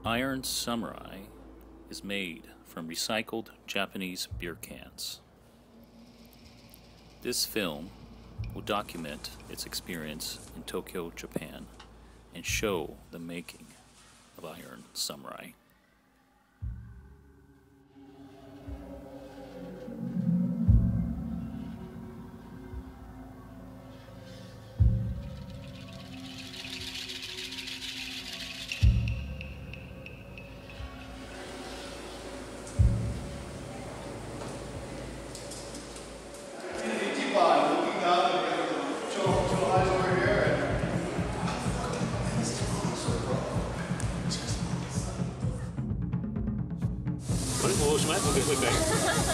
Iron Samurai is made from recycled Japanese beer cans. This film will document its experience in Tokyo, Japan, and show the making of Iron Samurai.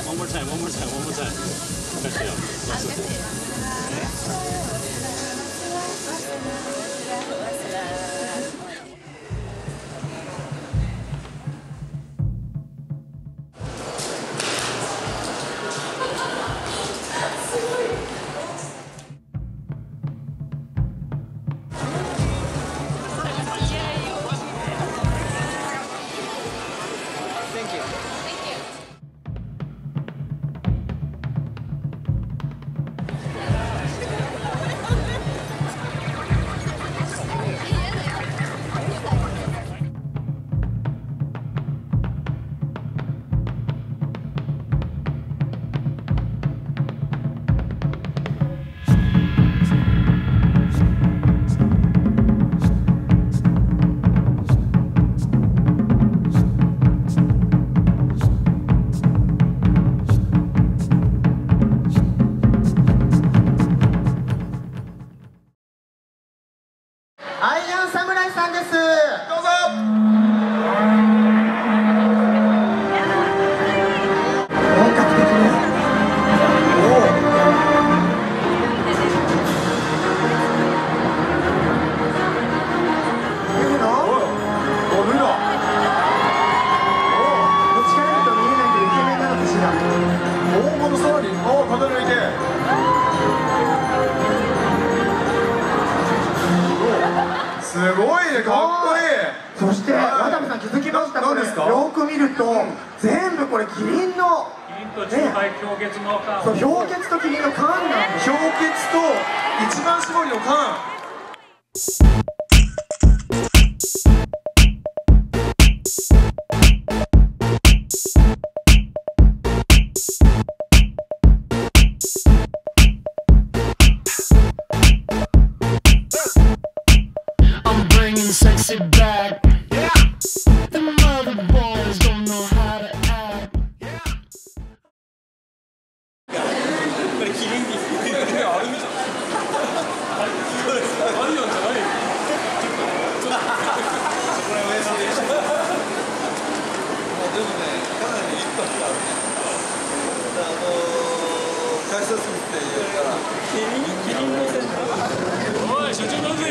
One more time.アイアン侍さんです。どうぞ。本格的に。見るの？見ろ。どっちから見ると見えないけどイケメンなのかしら。大物さらに、風抜いて。すごいね、かっこいい。そして渡部さん気づきました？これよく見ると全部これキリンのとChu-Hi氷結の缶。そう、氷結とキリンの缶なんです。氷結と一番搾りの缶。Sexy back. Yeah. The mother boys don't know how to act. Yeah. これキリンにあるみたい。アイアンじゃないよ。これおやすみでした。でもね、かなりインパクトあるね。改札口って言うからキリンのセンター。おい、所長なんで。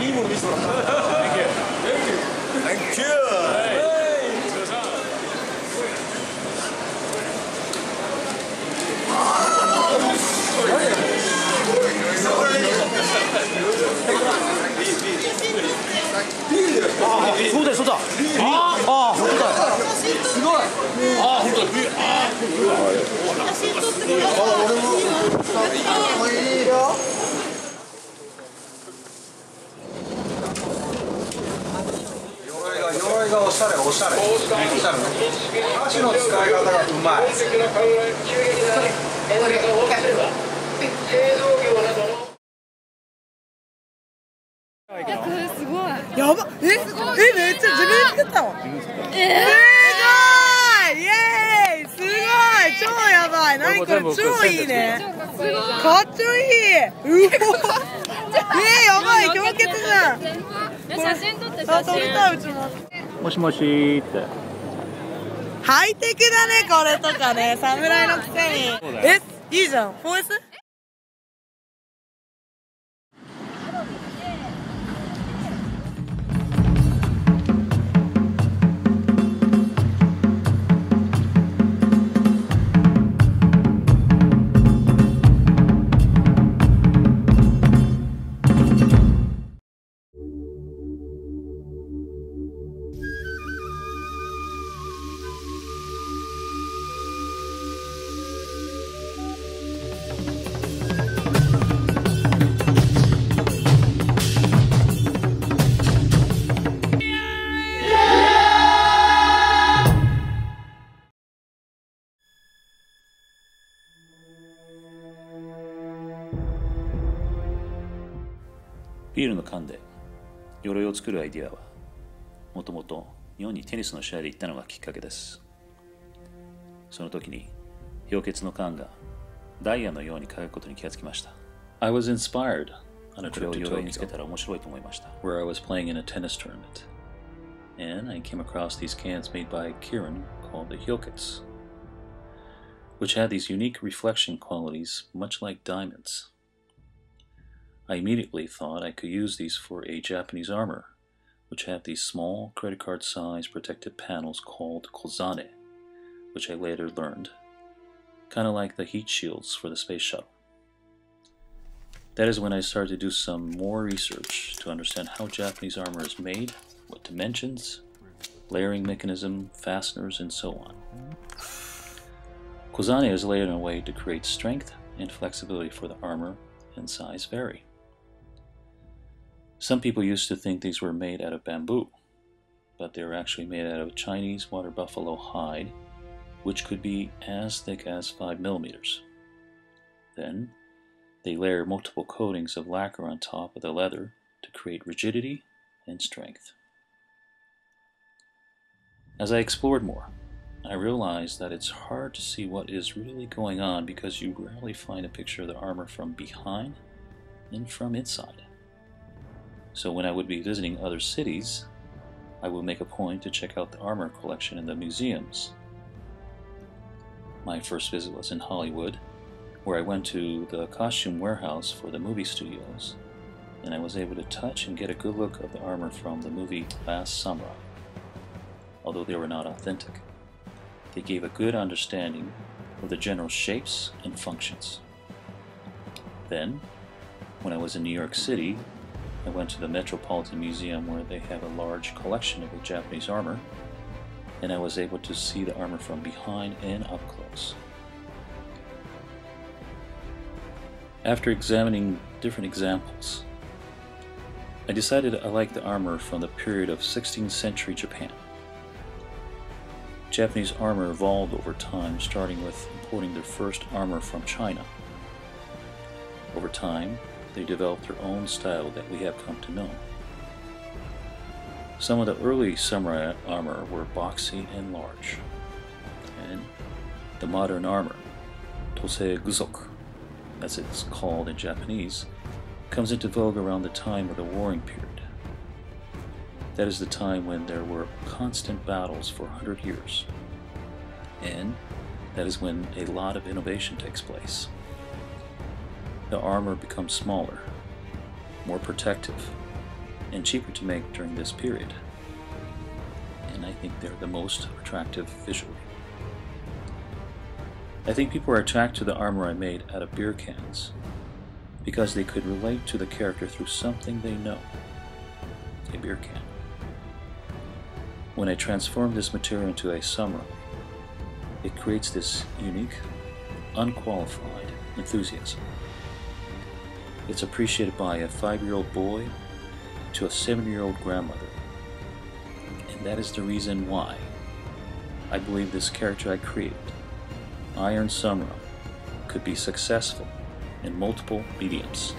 いいもの見せてもらった。Thank you. そうだそうだ。あ、本当だ。すごい。あ、本当だ。写真撮ってもらった。俺も。いいよ。鎧がおしゃれ。箸の使い方がうまい。すごい。やば。めっちゃ自分で作ったの。すごい。イエーイ。すごい。超やばい。何これ超いいね。かっちょいい。うお。やばい。氷結じゃん。写真撮って。撮りたい。うちも。もしもしーって。ハイテクだねこれとかね。侍のくせに。いいじゃん。4S？ビールの缶で鎧を作るアイディアは、もともと日本にテニスの試合で行ったのがきっかけです。その時に氷結の缶がダイヤのように輝くことに気がつきました。I was inspired on a trip to Tokyo, where I was playing in a tennis tournament, and I came across these cans made by Kirin called the Hyokets, which had these unique reflection qualities much like diamonds. I immediately thought I could use these for a Japanese armor, which had these small credit card size protected panels called kozane, which I later learned, kind of like the heat shields for the space shuttle. That is when I started to do some more research to understand how Japanese armor is made, what dimensions, layering mechanism, fasteners, and so on. Kozane is layered in a way to create strength and flexibility for the armor, and size vary. Some people used to think these were made out of bamboo, but they were actually made out of Chinese water buffalo hide, which could be as thick as 5 millimeters. Then, they layer multiple coatings of lacquer on top of the leather to create rigidity and strength. As I explored more, I realized that it's hard to see what is really going on because you rarely find a picture of the armor from behind and from inside. So when I would be visiting other cities, I would make a point to check out the armor collection in the museums. My first visit was in Hollywood, where I went to the costume warehouse for the movie studios, and I was able to touch and get a good look of the armor from the movie Last Samurai. Although they were not authentic, they gave a good understanding of the general shapes and functions. Then, when I was in New York City, I went to the Metropolitan Museum where they have a large collection of the Japanese armor, and I was able to see the armor from behind and up close. After examining different examples, I decided I liked the armor from the period of 16th century Japan. Japanese armor evolved over time, starting with importing their first armor from China. Over time, they developed their own style that we have come to know. Some of the early samurai armor were boxy and large, and the modern armor, Kosei Ohno, as it's called in Japanese, comes into vogue around the time of the warring period. That is the time when there were constant battles for 100 years, and that is when a lot of innovation takes place. The armor becomes smaller, more protective, and cheaper to make during this period, and I think they're the most attractive visually. I think people are attracted to the armor I made out of beer cans because they could relate to the character through something they know, a beer can. When I transform this material into a samurai, it creates this unique, unqualified enthusiasm. It's appreciated by a 5-year-old boy to a 70-year-old grandmother, and that is the reason why I believe this character I created, Iron Samurai, could be successful in multiple mediums.